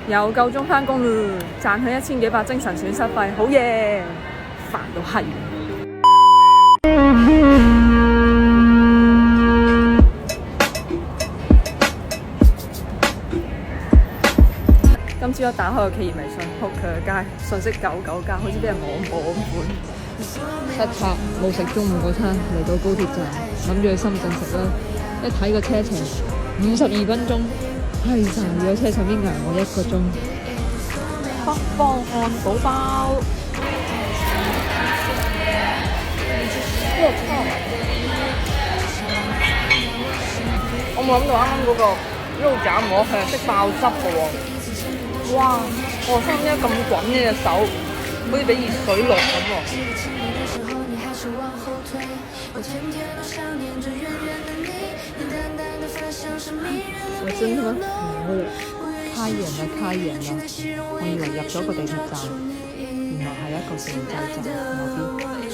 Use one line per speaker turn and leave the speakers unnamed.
又夠鐘返工啦，賺佢1000幾百精神損失費，好嘢，煩到閪。今朝一打開個企業微信，仆佢個街，信息99+，好似俾人網咁款。失策冇食中午嗰餐，嚟到高鐵站，諗住去深圳食啦。一睇個車程52分鐘，係就要喺車上邊捱我1個鐘。北方漢堡包，我冇諗到啱啱嗰個肉夾饃係識爆汁嘅喎，哇！我心一咁滾嘅隻手，好似俾熱水淥咁喎。我真他媽服，開園啦開園啦！我以為入咗個地鐵站，原來係一個城際站嗰邊。